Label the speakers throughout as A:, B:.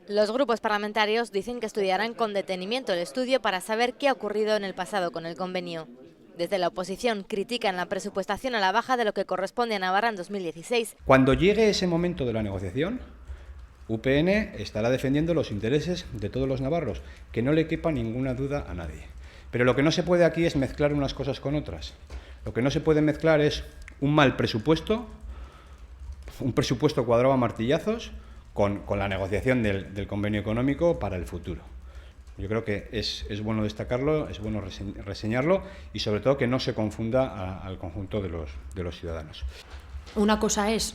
A: Los grupos parlamentarios dicen que estudiarán con detenimiento el estudio para saber qué ha ocurrido en el pasado con el convenio. Desde la oposición critican la presupuestación a la baja de lo que corresponde a Navarra en 2016.
B: Cuando llegue ese momento de la negociación, UPN estará defendiendo los intereses de todos los navarros, que no le quepa ninguna duda a nadie. Pero lo que no se puede aquí es mezclar unas cosas con otras. Lo que no se puede mezclar es un mal presupuesto, un presupuesto cuadrado a martillazos, con la negociación del convenio económico para el futuro. Yo creo que es bueno destacarlo, es bueno reseñarlo y sobre todo que no se confunda al conjunto de los ciudadanos.
C: Una cosa es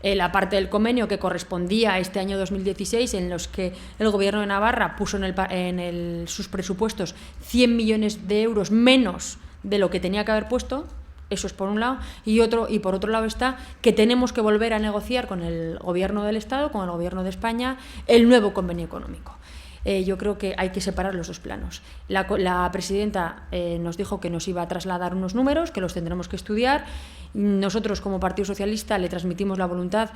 C: la parte del convenio que correspondía a este año 2016, en los que el Gobierno de Navarra puso en sus presupuestos 100 millones de euros menos de lo que tenía que haber puesto. Eso es por un lado, y por otro lado está que tenemos que volver a negociar con el Gobierno del Estado, con el Gobierno de España, el nuevo convenio económico. Yo creo que hay que separar los dos planos. La presidenta nos dijo que nos iba a trasladar unos números, que los tendremos que estudiar. Nosotros, como Partido Socialista, le transmitimos la voluntad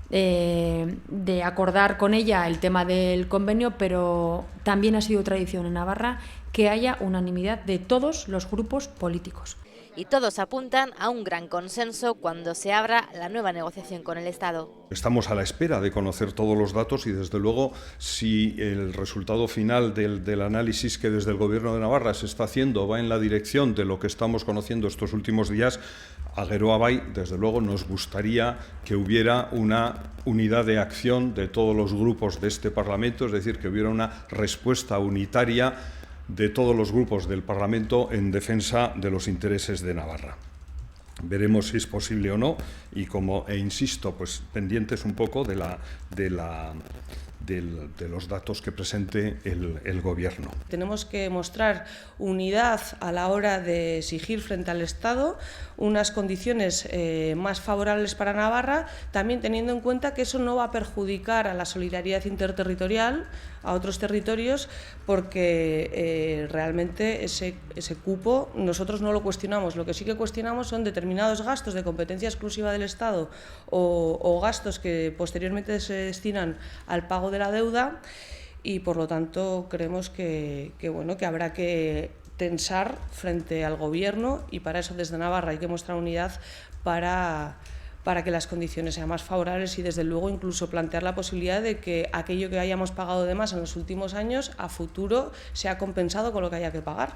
C: de acordar con ella el tema del convenio, pero también ha sido tradición en Navarra que haya unanimidad de todos los grupos políticos.
A: Y todos apuntan a un gran consenso cuando se abra la nueva negociación con el Estado.
D: Estamos a la espera de conocer todos los datos y, desde luego, si el resultado final del análisis que desde el Gobierno de Navarra se está haciendo va en la dirección de lo que estamos conociendo estos últimos días, a Geroa Bai, desde luego, nos gustaría que hubiera una unidad de acción de todos los grupos de este Parlamento, es decir, que hubiera una respuesta unitaria de todos los grupos del Parlamento en defensa de los intereses de Navarra. Veremos si es posible o no y, insisto, pues pendientes un poco de los datos que presente el Gobierno.
E: Tenemos que mostrar unidad a la hora de exigir frente al Estado unas condiciones más favorables para Navarra, también teniendo en cuenta que eso no va a perjudicar a la solidaridad interterritorial, a otros territorios, porque realmente ese cupo nosotros no lo cuestionamos. Lo que sí que cuestionamos son determinados gastos de competencia exclusiva del Estado o gastos que posteriormente se destinan al pago de la deuda, y por lo tanto creemos que habrá que tensar frente al Gobierno, y para eso desde Navarra hay que mostrar unidad para que las condiciones sean más favorables y, desde luego, incluso plantear la posibilidad de que aquello que hayamos pagado de más en los últimos años a futuro sea compensado con lo que haya que pagar.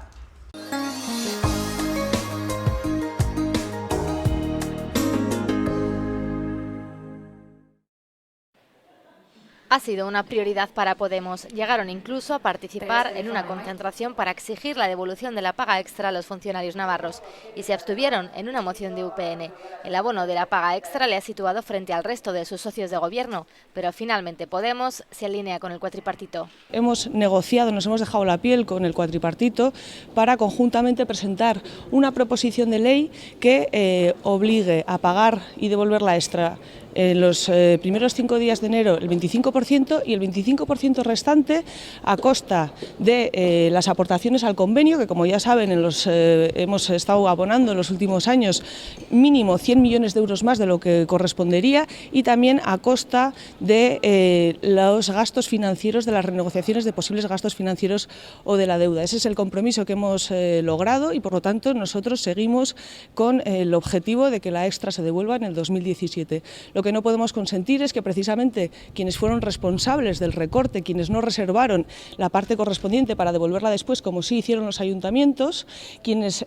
A: Ha sido una prioridad para Podemos. Llegaron incluso a participar en una concentración para exigir la devolución de la paga extra a los funcionarios navarros y se abstuvieron en una moción de UPN. El abono de la paga extra le ha situado frente al resto de sus socios de gobierno, pero finalmente Podemos se alinea con el cuatripartito.
E: Hemos negociado, nos hemos dejado la piel con el cuatripartito para conjuntamente presentar una proposición de ley que obligue a pagar y devolver la extra en los primeros 5 días de enero el 25% y el 25% restante a costa de las aportaciones al convenio, que, como ya saben, hemos estado abonando en los últimos años mínimo 100 millones de euros más de lo que correspondería, y también a costa de los gastos financieros, de las renegociaciones de posibles gastos financieros o de la deuda. Ese es el compromiso que hemos logrado y, por lo tanto, nosotros seguimos con el objetivo de que la extra se devuelva en el 2017. Lo que no podemos consentir es que, precisamente, quienes fueron responsables del recorte, quienes no reservaron la parte correspondiente para devolverla después, como sí hicieron los ayuntamientos, quienes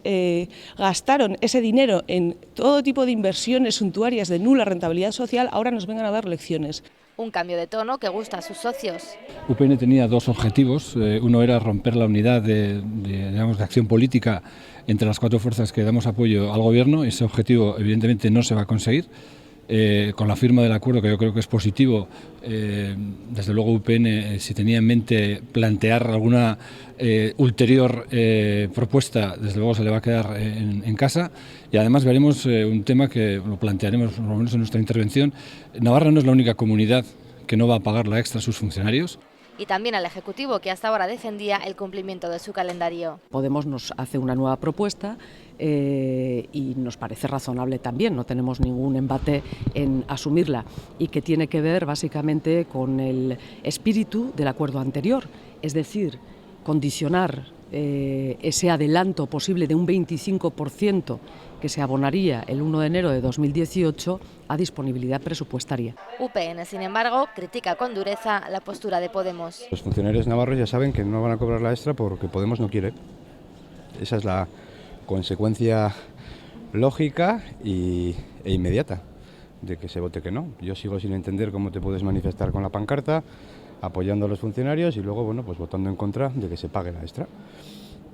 E: gastaron ese dinero en todo tipo de inversiones suntuarias de nula rentabilidad social, ahora nos vengan a dar lecciones.
A: Un cambio de tono que gusta a sus socios.
F: UPN tenía dos objetivos. Uno era romper la unidad de acción política entre las 4 fuerzas que damos apoyo al Gobierno. Ese objetivo, evidentemente, no se va a conseguir. Con la firma del acuerdo, que yo creo que es positivo, desde luego UPN, si tenía en mente plantear alguna ulterior propuesta, desde luego se le va a quedar en casa. Y además veremos un tema que lo plantearemos, por lo menos en nuestra intervención. Navarra no es la única comunidad que no va a pagar la extra a sus funcionarios.
A: y también al Ejecutivo, que hasta ahora defendía el cumplimiento de su calendario.
G: Podemos nos hace una nueva propuesta y nos parece razonable también, no tenemos ningún embate en asumirla, y que tiene que ver básicamente con el espíritu del acuerdo anterior, es decir, condicionar ese adelanto posible de un 25% que se abonaría el 1 de enero de 2018 a disponibilidad presupuestaria.
A: UPN, sin embargo, critica con dureza la postura de Podemos.
B: Los funcionarios navarros ya saben que no van a cobrar la extra porque Podemos no quiere. Esa es la consecuencia lógica e inmediata de que se vote que no. Yo sigo sin entender cómo te puedes manifestar con la pancarta apoyando a los funcionarios y luego, bueno, pues votando en contra de que se pague la extra.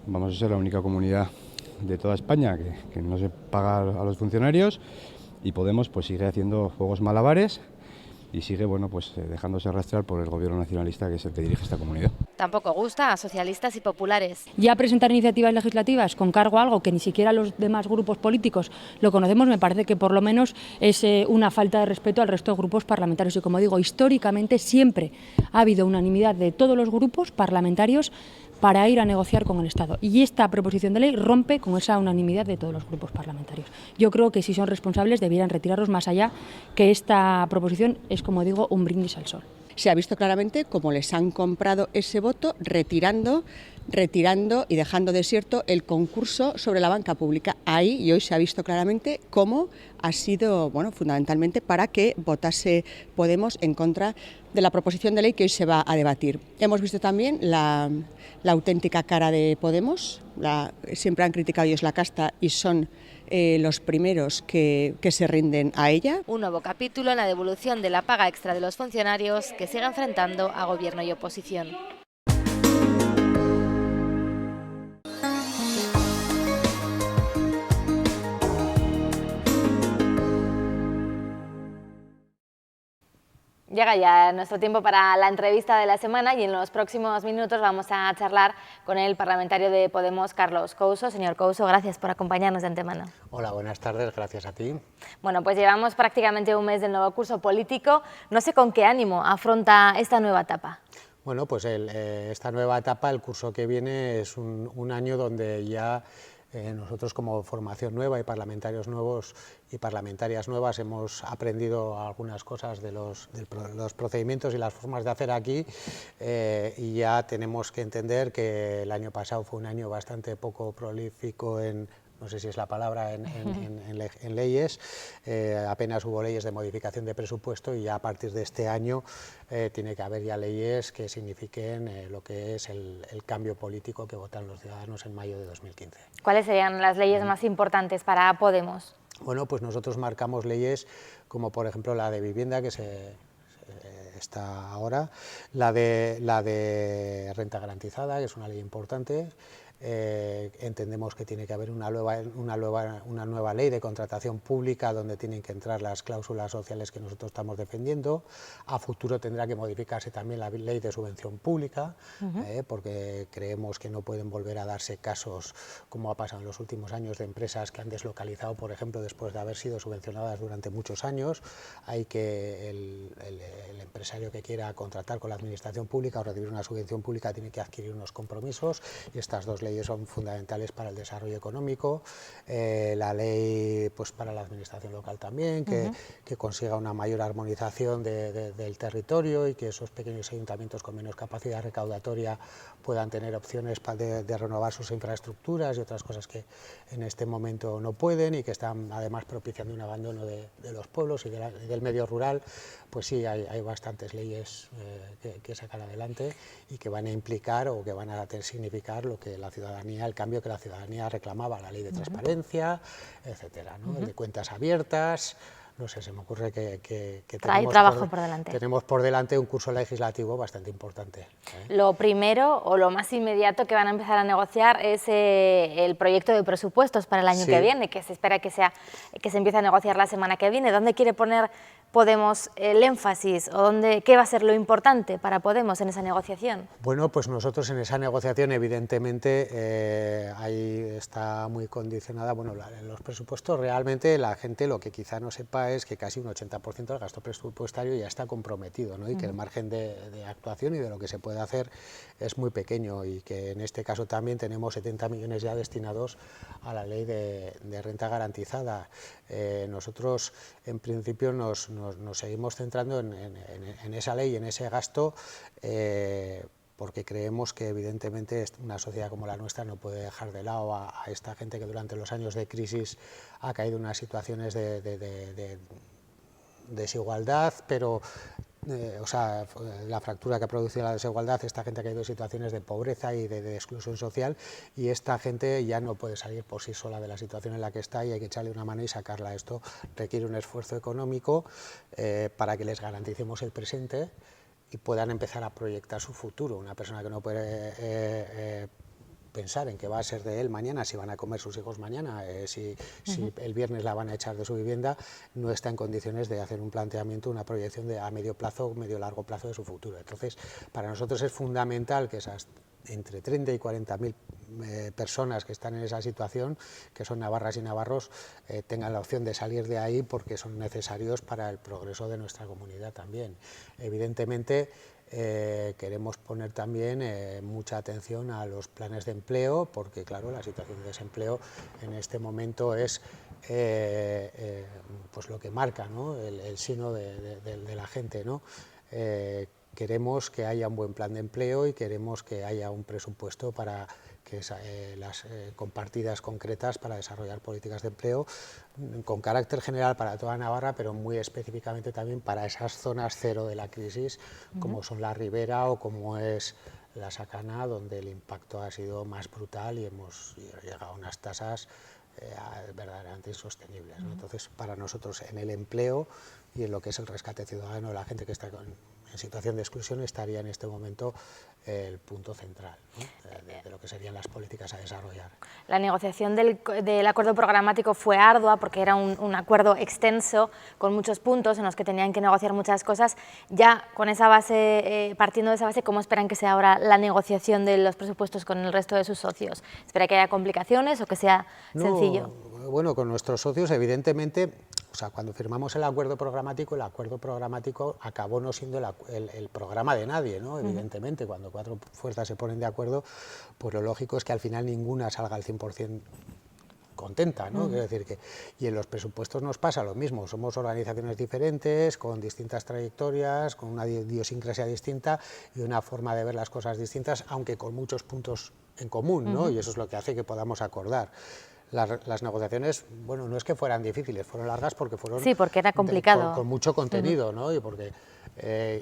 B: Vamos a ser la única comunidad de toda España que no se paga a los funcionarios, y Podemos pues sigue haciendo juegos malabares y sigue, bueno, pues dejándose arrastrar por el gobierno nacionalista, que es el que dirige esta comunidad.
A: Tampoco gusta a socialistas y populares.
C: Ya presentar iniciativas legislativas con cargo a algo que ni siquiera los demás grupos políticos lo conocemos, me parece que por lo menos es una falta de respeto al resto de grupos parlamentarios. Y como digo, históricamente siempre ha habido unanimidad de todos los grupos parlamentarios para ir a negociar con el Estado. Y esta proposición de ley rompe con esa unanimidad de todos los grupos parlamentarios. Yo creo que si son responsables debieran retirarlos, más allá que esta proposición es, como digo, un brindis al sol.
H: Se ha visto claramente cómo les han comprado ese voto retirando y dejando desierto el concurso sobre la banca pública. Ahí y hoy se ha visto claramente cómo ha sido, bueno, fundamentalmente para que votase Podemos en contra de la proposición de ley que hoy se va a debatir. Hemos visto también la auténtica cara de Podemos. Siempre han criticado ellos la casta y son los primeros que se rinden a ella.
A: Un nuevo capítulo en la devolución de la paga extra de los funcionarios, que sigue enfrentando a gobierno y oposición. Llega ya nuestro tiempo para la entrevista de la semana y en los próximos minutos vamos a charlar con el parlamentario de Podemos, Carlos Couso. Señor Couso, gracias por acompañarnos de antemano.
I: Hola, buenas tardes, gracias a ti.
A: Bueno, pues llevamos prácticamente un mes del nuevo curso político. No sé con qué ánimo afronta esta nueva etapa.
I: Bueno, pues esta nueva etapa, el curso que viene, es un año donde ya nosotros como formación nueva y parlamentarios nuevos y parlamentarias nuevas hemos aprendido algunas cosas de los procedimientos y las formas de hacer aquí, y ya tenemos que entender que el año pasado fue un año bastante poco prolífico en, no sé si es la palabra, en leyes. Apenas hubo leyes de modificación de presupuesto y ya a partir de este año tiene que haber ya leyes que signifiquen lo que es el cambio político que votan los ciudadanos en mayo de 2015.
A: ¿Cuáles serían las leyes más importantes para Podemos?
I: Bueno, pues nosotros marcamos leyes como por ejemplo la de vivienda, que está ahora, la de renta garantizada, que es una ley importante. Entendemos que tiene que haber una nueva ley de contratación pública donde tienen que entrar las cláusulas sociales que nosotros estamos defendiendo. A futuro tendrá que modificarse también la ley de subvención pública, porque creemos que no pueden volver a darse casos como ha pasado en los últimos años de empresas que han deslocalizado, por ejemplo, después de haber sido subvencionadas durante muchos años. Hay que el empresario que quiera contratar con la administración pública o recibir una subvención pública tiene que adquirir unos compromisos, y estas dos leyes son fundamentales para el desarrollo económico. La ley pues para la administración local también, que consiga una mayor armonización del territorio y que esos pequeños ayuntamientos con menos capacidad recaudatoria puedan tener opciones de renovar sus infraestructuras y otras cosas que en este momento no pueden, y que están además propiciando un abandono de los pueblos y del medio rural. Pues sí, hay bastantes leyes que sacar adelante y que van a implicar o que van a significar lo que la ciudadanía, el cambio que la ciudadanía reclamaba, la ley de transparencia, etcétera, ¿no? De cuentas abiertas. No sé, se me ocurre que tenemos por delante un curso legislativo bastante importante.
A: Lo primero o lo más inmediato que van a empezar a negociar es el proyecto de presupuestos para el año que viene, que se espera que se empiece a negociar la semana que viene. ¿Dónde quiere poner Podemos el énfasis o qué va a ser lo importante para Podemos en esa negociación?
I: Bueno, pues nosotros en esa negociación evidentemente ahí está muy condicionada, bueno, en los presupuestos realmente la gente lo que quizá no sepa es que casi un 80% del gasto presupuestario ya está comprometido, ¿no? Y que el margen de actuación y de lo que se puede hacer es muy pequeño, y que en este caso también tenemos 70 millones ya destinados a la ley de renta garantizada. Nosotros en principio nos seguimos centrando en esa ley, en ese gasto, porque creemos que evidentemente una sociedad como la nuestra no puede dejar de lado a esta gente que durante los años de crisis ha caído en unas situaciones de desigualdad, pero o sea, la fractura que ha producido la desigualdad, esta gente ha caído en situaciones de pobreza y de exclusión social, y esta gente ya no puede salir por sí sola de la situación en la que está, y hay que echarle una mano y sacarla. Esto requiere un esfuerzo económico para que les garanticemos el presente y puedan empezar a proyectar su futuro. Una persona que no puede pensar en qué va a ser de él mañana, si van a comer sus hijos mañana, si el viernes la van a echar de su vivienda, no está en condiciones de hacer un planteamiento, una proyección a medio plazo, medio largo plazo de su futuro. Entonces, para nosotros es fundamental que esas entre 30 y 40.000 personas que están en esa situación, que son navarras y navarros, tengan la opción de salir de ahí, porque son necesarios para el progreso de nuestra comunidad también. Evidentemente, queremos poner también mucha atención a los planes de empleo, porque claro, la situación de desempleo en este momento es pues lo que marca, ¿no? el sino de la gente, ¿no? Queremos que haya un buen plan de empleo y queremos que haya un presupuesto para que con partidas concretas para desarrollar políticas de empleo con carácter general para toda Navarra, pero muy específicamente también para esas zonas cero de la crisis, como son la Ribera o como es la Sacana, donde el impacto ha sido más brutal y hemos llegado a unas tasas verdaderamente insostenibles, ¿no? Entonces, para nosotros en el empleo y en lo que es el rescate ciudadano, la gente que está en situación de exclusión, estaría en este momento el punto central, ¿no? de lo que serían las políticas a desarrollar.
A: La negociación del acuerdo programático fue ardua porque era un acuerdo extenso con muchos puntos en los que tenían que negociar muchas cosas. Ya con esa base, partiendo de esa base, ¿cómo esperan que sea ahora la negociación de los presupuestos con el resto de sus socios? ¿Espera que haya complicaciones o que sea sencillo?
I: Bueno, con nuestros socios evidentemente, o sea, cuando firmamos el acuerdo programático acabó no siendo el programa de nadie, ¿no? Evidentemente, cuando cuatro fuerzas se ponen de acuerdo, pues lo lógico es que al final ninguna salga al 100% contenta, ¿no? Quiero decir que, y en los presupuestos nos pasa lo mismo, somos organizaciones diferentes, con distintas trayectorias, con una idiosincrasia distinta y una forma de ver las cosas distintas, aunque con muchos puntos en común, ¿no? Y eso es lo que hace que podamos acordar. Las negociaciones, bueno, no es que fueran difíciles, fueron largas porque fueron...
A: Sí, porque era complicado.
I: Con mucho contenido, ¿no? Y porque...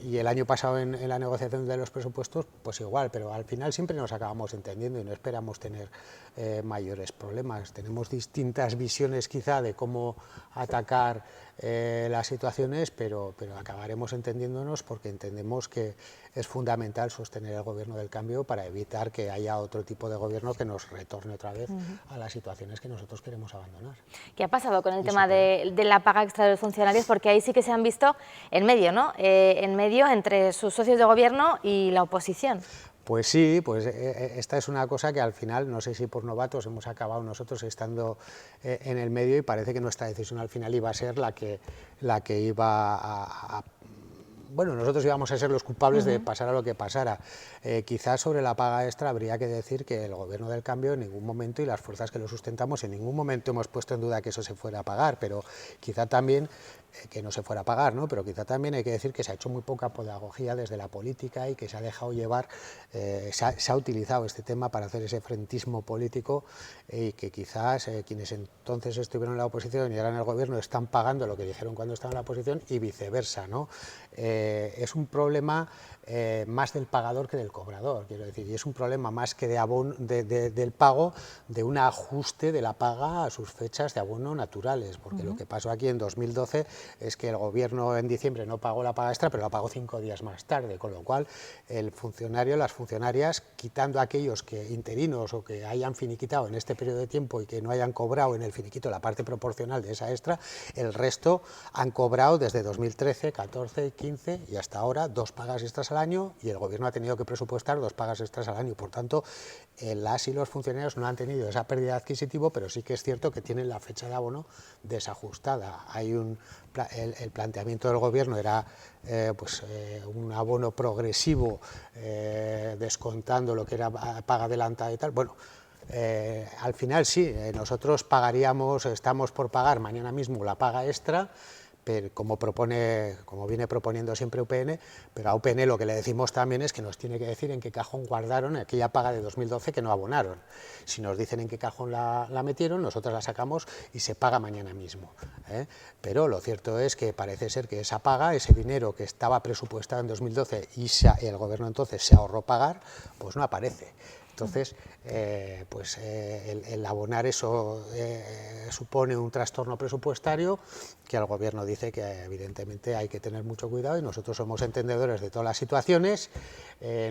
I: y el año pasado en la negociación de los presupuestos, pues igual, pero al final siempre nos acabamos entendiendo y no esperamos tener mayores problemas. Tenemos distintas visiones quizá de cómo atacar las situaciones, pero acabaremos entendiéndonos porque entendemos que es fundamental sostener el gobierno del cambio para evitar que haya otro tipo de gobierno que nos retorne otra vez a las situaciones que nosotros queremos abandonar.
A: ¿Qué ha pasado con el tema de la paga extra de los funcionarios? Porque ahí sí que se han visto en medio, ¿no? En medio entre sus socios de gobierno y la oposición.
I: Pues sí, pues esta es una cosa que al final, no sé si por novatos hemos acabado nosotros estando en el medio, y parece que nuestra decisión al final iba a ser la que iba a bueno, nosotros íbamos a ser los culpables de pasar a lo que pasara. Quizás sobre la paga extra habría que decir que el Gobierno del Cambio en ningún momento, y las fuerzas que lo sustentamos, en ningún momento hemos puesto en duda que eso se fuera a pagar, pero quizá también que no se fuera a pagar, ¿no? Pero quizá también hay que decir que se ha hecho muy poca pedagogía desde la política y que se ha dejado llevar, se ha utilizado este tema para hacer ese frentismo político, y que quizás quienes entonces estuvieron en la oposición y ahora en el gobierno están pagando lo que dijeron cuando estaban en la oposición y viceversa, ¿no? Es un problema más del pagador que del cobrador, quiero decir, y es un problema más que del pago, de un ajuste de la paga a sus fechas de abono naturales, porque lo que pasó aquí en 2012 es que el gobierno en diciembre no pagó la paga extra, pero la pagó 5 días más tarde, con lo cual el funcionario, las funcionarias, quitando a aquellos que interinos o que hayan finiquitado en este periodo de tiempo y que no hayan cobrado en el finiquito la parte proporcional de esa extra, el resto han cobrado desde 2013, 14, 15 y hasta ahora 2 pagas extras al año, y el gobierno ha tenido que presupuestar 2 pagas extras al año. Por tanto, las y los funcionarios no han tenido esa pérdida adquisitiva, pero sí que es cierto que tienen la fecha de abono desajustada. Hay el planteamiento del gobierno era un abono progresivo, descontando lo que era paga adelantada y tal. Bueno, al final sí, nosotros pagaríamos, estamos por pagar mañana mismo la paga extra, pero como viene proponiendo siempre UPN, pero a UPN lo que le decimos también es que nos tiene que decir en qué cajón guardaron aquella paga de 2012 que no abonaron. Si nos dicen en qué cajón la metieron, nosotros la sacamos y se paga mañana mismo, ¿eh? Pero lo cierto es que parece ser que esa paga, ese dinero que estaba presupuestado en 2012 y el gobierno entonces se ahorró pagar, pues no aparece. Entonces, el abonar eso supone un trastorno presupuestario que el gobierno dice que evidentemente hay que tener mucho cuidado, y nosotros somos entendedores de todas las situaciones.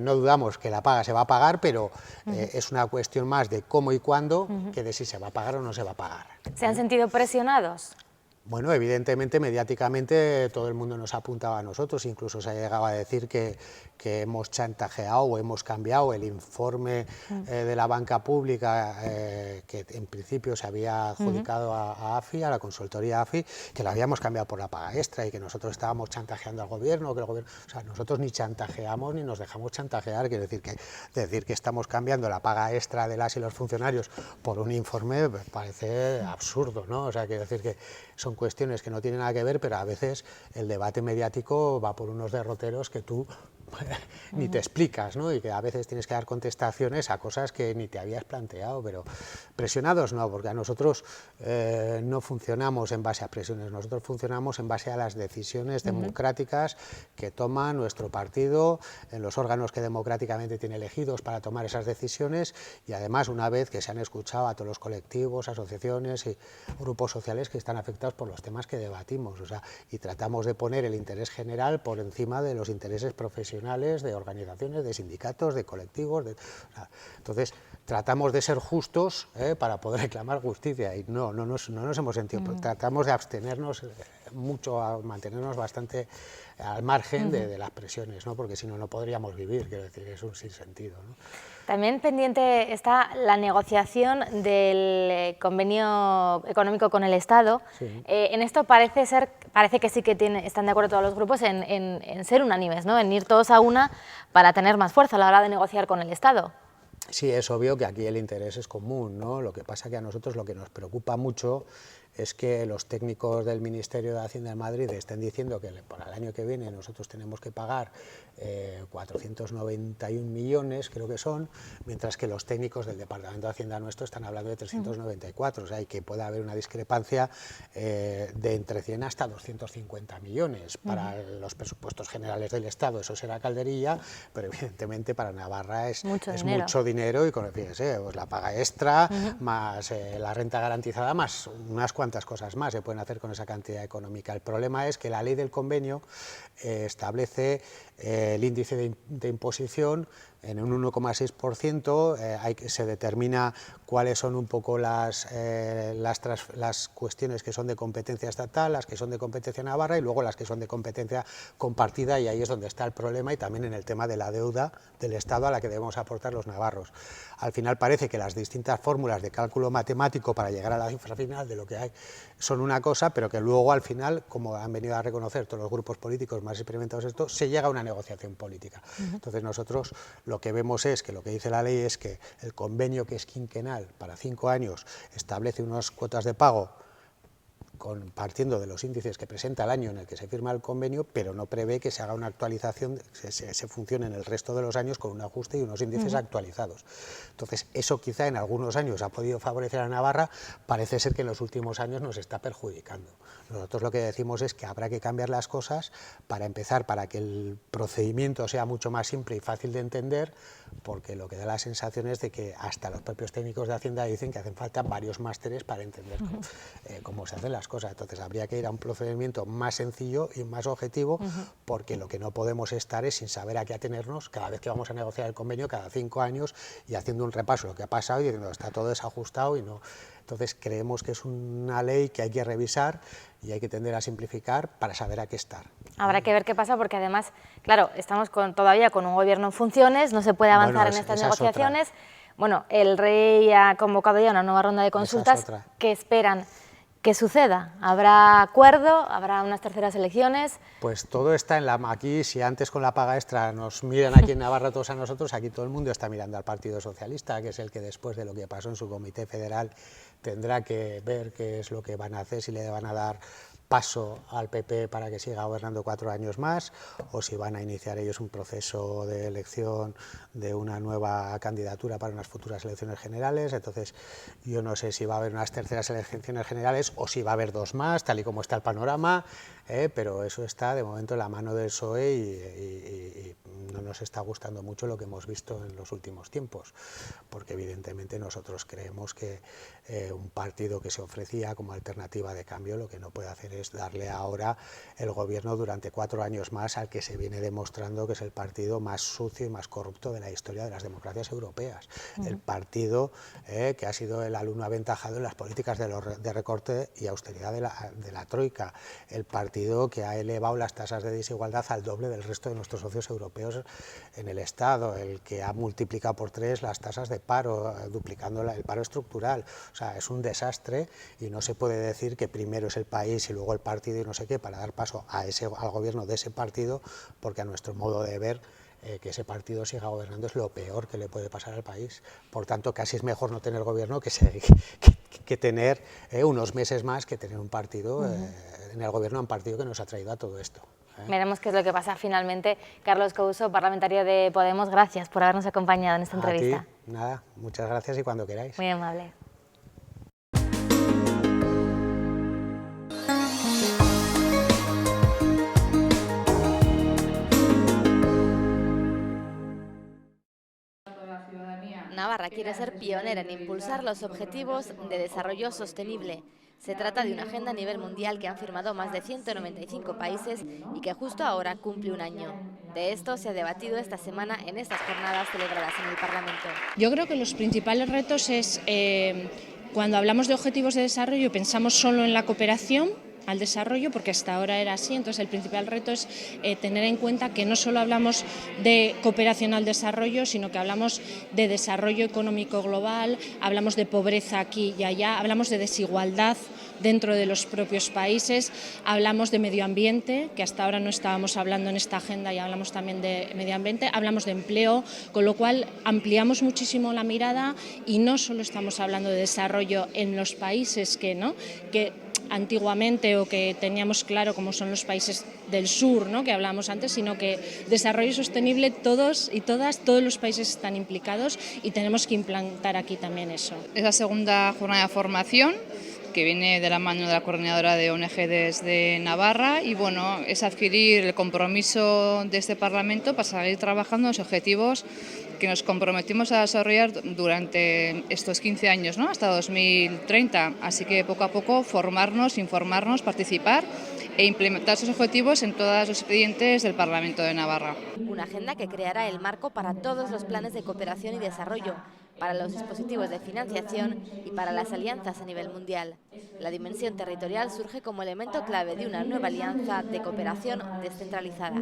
I: No dudamos que la paga se va a pagar, pero es una cuestión más de cómo y cuándo que de si se va a pagar o no se va a pagar.
A: ¿Se han sentido presionados?
I: Bueno, evidentemente, mediáticamente todo el mundo nos apuntaba a nosotros, incluso se ha llegado a decir que hemos chantajeado o hemos cambiado el informe de la banca pública que en principio se había adjudicado a AFI, a la consultoría AFI, que lo habíamos cambiado por la paga extra y que nosotros estábamos chantajeando al gobierno, o sea, nosotros ni chantajeamos ni nos dejamos chantajear, quiere decir que estamos cambiando la paga extra de las y los funcionarios por un informe parece absurdo, ¿no? O sea, quiere decir que son cuestiones que no tienen nada que ver, pero a veces el debate mediático va por unos derroteros que tú ni te explicas, ¿no? Y que a veces tienes que dar contestaciones a cosas que ni te habías planteado. Pero presionados no, porque a nosotros no funcionamos en base a presiones, nosotros funcionamos en base a las decisiones democráticas que toma nuestro partido en los órganos que democráticamente tiene elegidos para tomar esas decisiones, y además una vez que se han escuchado a todos los colectivos, asociaciones y grupos sociales que están afectados por los temas que debatimos, o sea, y tratamos de poner el interés general por encima de los intereses profesionales de organizaciones, de sindicatos, de colectivos, entonces tratamos de ser justos para poder reclamar justicia, y no nos hemos sentido, tratamos de abstenernos mucho, a mantenernos bastante al margen de las presiones, ¿no? Porque si no, no podríamos vivir, quiero decir, es un sinsentido, ¿no?
A: También pendiente está la negociación del convenio económico con el Estado. Sí. En esto parece que sí que están de acuerdo todos los grupos en ser unánimes, ¿no? En ir todos a una para tener más fuerza a la hora de negociar con el Estado.
I: Sí, es obvio que aquí el interés es común, ¿no? Lo que pasa que a nosotros lo que nos preocupa mucho es que los técnicos del Ministerio de Hacienda de Madrid estén diciendo que para el año que viene nosotros tenemos que pagar 491 millones, creo que son, mientras que los técnicos del Departamento de Hacienda nuestro están hablando de 394, o sea, y que puede haber una discrepancia de entre 100 hasta 250 millones para los presupuestos generales del Estado. Eso será calderilla, pero evidentemente para Navarra es mucho dinero, y fíjese, pues la paga extra, más la renta garantizada, más unas cuantas cosas más se pueden hacer con esa cantidad económica. El problema es que la ley del convenio establece el índice de imposición en un 1,6%, se determina cuáles son un poco las cuestiones que son de competencia estatal, las que son de competencia navarra y luego las que son de competencia compartida, y ahí es donde está el problema, y también en el tema de la deuda del Estado a la que debemos aportar los navarros. Al final parece que las distintas fórmulas de cálculo matemático para llegar a la cifra final de lo que hay son una cosa, pero que luego al final, como han venido a reconocer todos los grupos políticos más experimentados esto, se llega a una negociación política. Entonces nosotros lo que vemos es que lo que dice la ley es que el convenio, que es quinquenal para 5 años, establece unas cuotas de pago partiendo de los índices que presenta el año en el que se firma el convenio, pero no prevé que se haga una actualización, se funcione en el resto de los años con un ajuste y unos índices actualizados. Entonces, eso quizá en algunos años ha podido favorecer a Navarra, parece ser que en los últimos años nos está perjudicando. Nosotros lo que decimos es que habrá que cambiar las cosas para empezar, para que el procedimiento sea mucho más simple y fácil de entender, porque lo que da la sensación es de que hasta los propios técnicos de Hacienda dicen que hacen falta varios másteres para entender cómo se hacen las cosas. cosas. Entonces habría que ir a un procedimiento más sencillo y más objetivo, porque lo que no podemos estar es sin saber a qué atenernos cada vez que vamos a negociar el convenio, cada 5 años, y haciendo un repaso de lo que ha pasado y diciendo está todo desajustado y no. Entonces creemos que es una ley que hay que revisar y hay que tender a simplificar para saber a qué estar.
A: Habrá que ver qué pasa, porque además, claro, estamos todavía con un gobierno en funciones, no se puede avanzar en estas negociaciones. Bueno, el rey ha convocado ya una nueva ronda de consultas. ¿Qué esperan que suceda? ¿Habrá acuerdo? ¿Habrá unas terceras elecciones?
I: Pues todo está en aquí, si antes con la paga extra nos miran aquí en Navarra todos a nosotros, aquí todo el mundo está mirando al Partido Socialista, que es el que después de lo que pasó en su comité federal tendrá que ver qué es lo que van a hacer, si le van a dar paso al PP para que siga gobernando 4 años más, o si van a iniciar ellos un proceso de elección de una nueva candidatura para unas futuras elecciones generales. Entonces yo no sé si va a haber unas terceras elecciones generales o si va a haber 2 más, tal y como está el panorama, pero eso está de momento en la mano del PSOE y no nos está gustando mucho lo que hemos visto en los últimos tiempos, porque evidentemente nosotros creemos que un partido que se ofrecía como alternativa de cambio lo que no puede hacer es darle ahora el gobierno durante 4 años más al que se viene demostrando que es el partido más sucio y más corrupto de la historia de las democracias europeas. El partido que ha sido el alumno aventajado en las políticas de recorte y austeridad de la Troika, el partido que ha elevado las tasas de desigualdad al doble del resto de nuestros socios europeos en el Estado, el que ha multiplicado por 3 las tasas de paro, duplicando el paro estructural. O sea, es un desastre y no se puede decir que primero es el país y luego el partido y no sé qué para dar paso al gobierno de ese partido, porque a nuestro modo de ver que ese partido siga gobernando es lo peor que le puede pasar al país. Por tanto, casi es mejor no tener gobierno que tener unos meses más que tener un partido en el gobierno, un partido que nos ha traído a todo esto.
A: Veremos qué es lo que pasa finalmente. Carlos Couso, parlamentario de Podemos, gracias por habernos acompañado en esta entrevista.
I: A ti, nada, muchas gracias y cuando queráis.
A: Muy amable. Navarra quiere ser pionera en impulsar los objetivos de desarrollo sostenible. Se trata de una agenda a nivel mundial que han firmado más de 195 países y que justo ahora cumple un año. De esto se ha debatido esta semana en estas jornadas celebradas en el Parlamento.
J: Yo creo que los principales retos es, cuando hablamos de objetivos de desarrollo, pensamos solo en la cooperación al desarrollo, porque hasta ahora era así. Entonces el principal reto es tener en cuenta que no solo hablamos de cooperación al desarrollo, sino que hablamos de desarrollo económico global, hablamos de pobreza aquí y allá, hablamos de desigualdad dentro de los propios países, hablamos de medio ambiente, que hasta ahora no estábamos hablando en esta agenda y hablamos también de medio ambiente, hablamos de empleo, con lo cual ampliamos muchísimo la mirada y no solo estamos hablando de desarrollo en los países que antiguamente o que teníamos claro como son los países del sur, ¿no?, que hablábamos antes, sino que desarrollo sostenible todos y todas, todos los países están implicados y tenemos que implantar aquí también eso.
K: Es la segunda jornada de formación que viene de la mano de la coordinadora de ONG desde Navarra y bueno, es adquirir el compromiso de este Parlamento para seguir trabajando en los objetivos que nos comprometimos a desarrollar durante estos 15 años, ¿no?, hasta 2030. Así que poco a poco formarnos, informarnos, participar e implementar esos objetivos en todos los expedientes del Parlamento de Navarra.
A: Una agenda que creará el marco para todos los planes de cooperación y desarrollo, para los dispositivos de financiación y para las alianzas a nivel mundial. La dimensión territorial surge como elemento clave de una nueva alianza de cooperación descentralizada.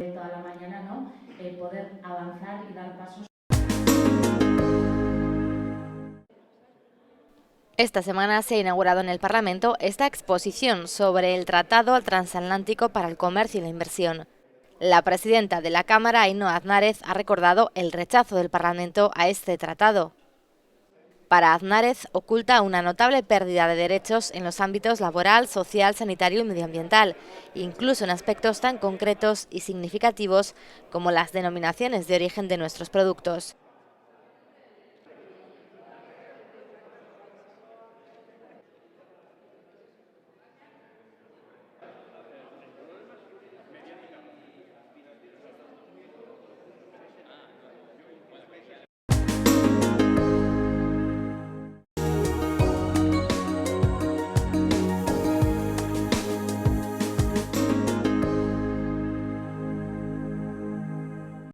A: Esta semana se ha inaugurado en el Parlamento esta exposición sobre el Tratado Transatlántico para el Comercio y la Inversión. La presidenta de la Cámara, Ainhoa Aznárez, ha recordado el rechazo del Parlamento a este tratado. Para Aznárez, oculta una notable pérdida de derechos en los ámbitos laboral, social, sanitario y medioambiental, incluso en aspectos tan concretos y significativos como las denominaciones de origen de nuestros productos.